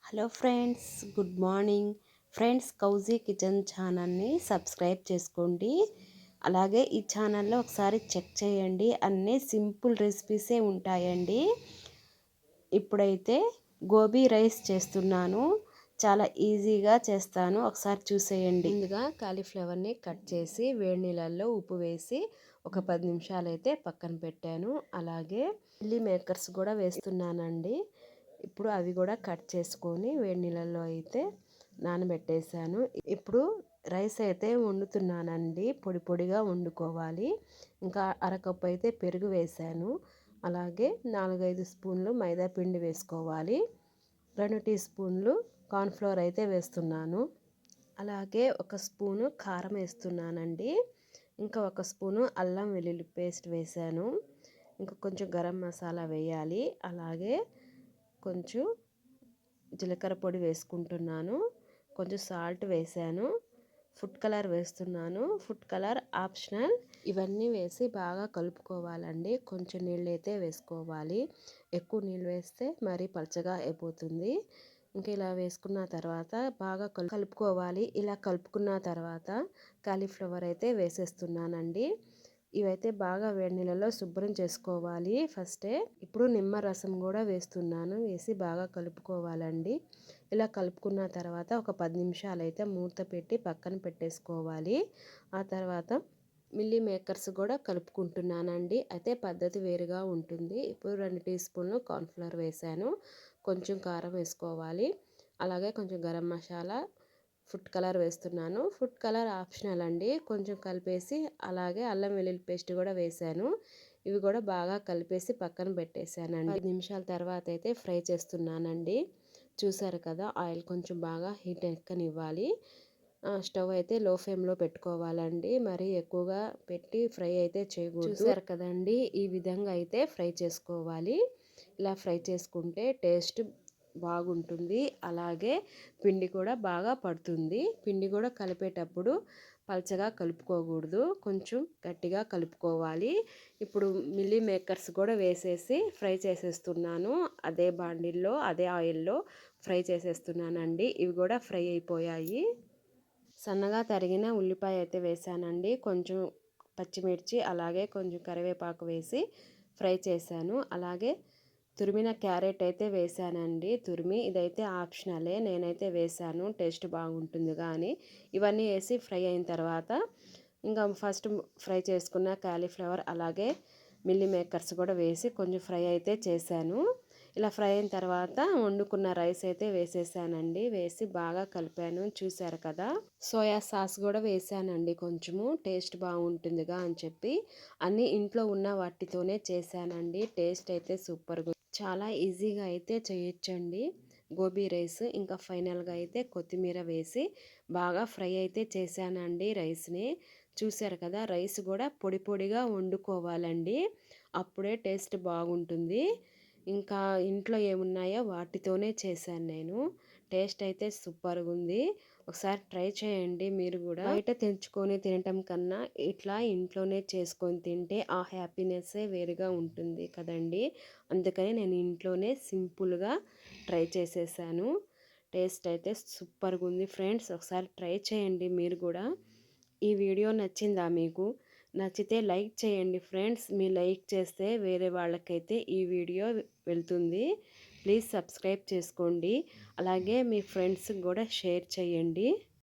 Hello friends, good morning friends. Cozy kitchen ఛానల్ని subscribe చేసుకోండి. అలాగే ఈ ఛానల్లో ఒకసారి చెక్ చేయండి. అన్నీ సింపుల్ రెసిపీసే ఉంటాయండి. ఇప్పుడైతే గోబీ రైస్ చేస్తున్నాను. చాలా ఈజీగా చేస్తాను, ఒకసారి చూసేయండి. ముందుగా కాలీఫ్లవర్ని కట్ చేసి వేడి నీళ్ళల్లో ఉప్పు వేసి ఒక 10 నిమిషాలు అయితే పక్కన పెట్టాను. అలాగే చిల్లీ మేకర్స్ కూడా వేస్తున్నానండి. ఇప్పుడు అవి కూడా కట్ చేసుకొని వేడి నీళ్ళల్లో అయితే నానబెట్టేశాను. ఇప్పుడు రైస్ అయితే వండుతున్నానండి. పొడి పొడిగా వండుకోవాలి. ఇంకా అరకప్పు అయితే పెరుగు వేశాను. అలాగే 4-5 స్పూన్లు మైదా పిండి వేసుకోవాలి. 2 టీ స్పూన్లు కార్న్ఫ్లోర్ అయితే వేస్తున్నాను. అలాగే 1 స్పూను కారం వేస్తున్నానండి. ఇంకా 1 స్పూను అల్లం వెల్లుల్లి పేస్ట్ వేశాను. ఇంకా కొంచెం గరం మసాలా వేయాలి. అలాగే కొంచెం జీలకర్ర పొడి వేసుకుంటున్నాను. కొంచెం సాల్ట్ వేసాను. ఫుడ్ కలర్ వేస్తున్నాను. Food colour optional. ఇవన్నీ వేసి బాగా కలుపుకోవాలండి. కొంచెం నీళ్ళు అయితే వేసుకోవాలి. ఎక్కువ నీళ్ళు వేస్తే మరీ పలచగా అయిపోతుంది. ఇంకా ఇలా వేసుకున్న తర్వాత బాగా కలుపుకోవాలి. ఇలా కలుపుకున్న తర్వాత కాలీఫ్లవర్ అయితే వేసేస్తున్నానండి. ఇవైతే బాగా వేడి నీళ్ళలో శుభ్రం చేసుకోవాలి ఫస్టే. ఇప్పుడు నిమ్మరసం కూడా వేస్తున్నాను. వేసి బాగా కలుపుకోవాలండి. ఇలా కలుపుకున్న తర్వాత ఒక 10 నిమిషాలు అయితే మూత పెట్టి పక్కన పెట్టేసుకోవాలి. ఆ తర్వాత మిల్లీ మేకర్స్ కూడా కలుపుకుంటున్నానండి. అయితే పద్ధతి వేరుగా ఉంటుంది. ఇప్పుడు 2 టీ స్పూన్లు కార్న్ఫ్లవర్ వేసాను. కొంచెం కారం వేసుకోవాలి. అలాగే కొంచెం గరం మసాలా, ఫుడ్ కలర్ వేస్తున్నాను. ఫుడ్ కలర్ ఆప్షనల్ అండి. కొంచెం కలిపేసి అలాగే అల్లం వెల్లుల్లి పేస్ట్ కూడా వేసాను. ఇవి కూడా బాగా కలిపేసి పక్కన పెట్టేశానండి. 10 నిమిషాల తర్వాత అయితే ఫ్రై చేస్తున్నానండి. చూసారు కదా, ఆయిల్ కొంచెం బాగా హీట్ ఎక్కనివ్వాలి. స్టవ్ అయితే లో ఫ్లేమ్లో పెట్టుకోవాలండి. మరీ ఎక్కువగా పెట్టి ఫ్రై అయితే చేయకూడదు. చూసారు కదండి, ఈ విధంగా అయితే ఫ్రై చేసుకోవాలి. ఇలా ఫ్రై చేసుకుంటే టేస్ట్ బాగుంటుంది. అలాగే పిండి కూడా బాగా పడుతుంది. పిండి కూడా కలిపేటప్పుడు పలచగా కలుపుకోకూడదు, కొంచెం గట్టిగా కలుపుకోవాలి. ఇప్పుడు మిల్లీ మేకర్స్ కూడా వేసేసి ఫ్రై చేసేస్తున్నాను. అదే బాండిల్లో అదే ఆయిల్లో ఫ్రై చేసేస్తున్నానండి. ఇవి కూడా ఫ్రై అయిపోయాయి. సన్నగా తరిగిన ఉల్లిపాయ అయితే వేసానండి. కొంచెం పచ్చిమిర్చి అలాగే కొంచెం కరివేపాకు వేసి ఫ్రై చేశాను. అలాగే తురిమిన క్యారెట్ అయితే వేసానండి. ఇదైతే ఆప్షనలే, నేనైతే వేసాను. టేస్ట్ బాగుంటుంది కానీ. ఇవన్నీ వేసి ఫ్రై అయిన తర్వాత ఇంకా ఫస్ట్ ఫ్రై చేసుకున్న కాలీఫ్లవర్ అలాగే మిల్లీ మేకర్స్ కూడా వేసి కొంచెం ఫ్రై అయితే చేశాను. ఇలా ఫ్రై అయిన తర్వాత వండుకున్న రైస్ అయితే వేసేసానండి. వేసి బాగా కలిపాను. చూసారు కదా, సోయా సాస్ కూడా వేసానండి. కొంచెము టేస్ట్ బాగుంటుందిగా అని చెప్పి అన్నీ ఇంట్లో ఉన్న వాటితోనే చేశానండి. టేస్ట్ అయితే సూపర్గా, చాలా ఈజీగా అయితే చేయొచ్చండి గోబీ రైస్. ఇంకా ఫైనల్గా అయితే కొత్తిమీర వేసి బాగా ఫ్రై అయితే చేశానండి రైస్ని. చూసారు కదా, రైస్ కూడా పొడి పొడిగా వండుకోవాలండి. అప్పుడే టేస్ట్ బాగుంటుంది. ఇంకా ఇంట్లో ఏమున్నాయో వాటితోనే చేశాను నేను. టేస్ట్ అయితే సూపర్గా ఉంది. ఒకసారి ట్రై చేయండి మీరు కూడా. బయట తెచ్చుకొని తినటం కన్నా ఇట్లా ఇంట్లోనే చేసుకొని తింటే ఆ హ్యాపీనెస్సే వేరుగా ఉంటుంది కదండి. అందుకని నేను ఇంట్లోనే సింపుల్గా ట్రై చేసేసాను. టేస్ట్ అయితే సూపర్గా ఉంది ఫ్రెండ్స్. ఒకసారి ట్రై చేయండి మీరు కూడా. ఈ వీడియో నచ్చిందా మీకు? నచ్చితే లైక్ చేయండి ఫ్రెండ్స్. మీ లైక్ చేస్తే వేరే వాళ్ళకైతే ఈ వీడియో వెళ్తుంది. ప్లీజ్ సబ్స్క్రైబ్ చేసుకోండి. అలాగే మీ ఫ్రెండ్స్కి కూడా షేర్ చేయండి.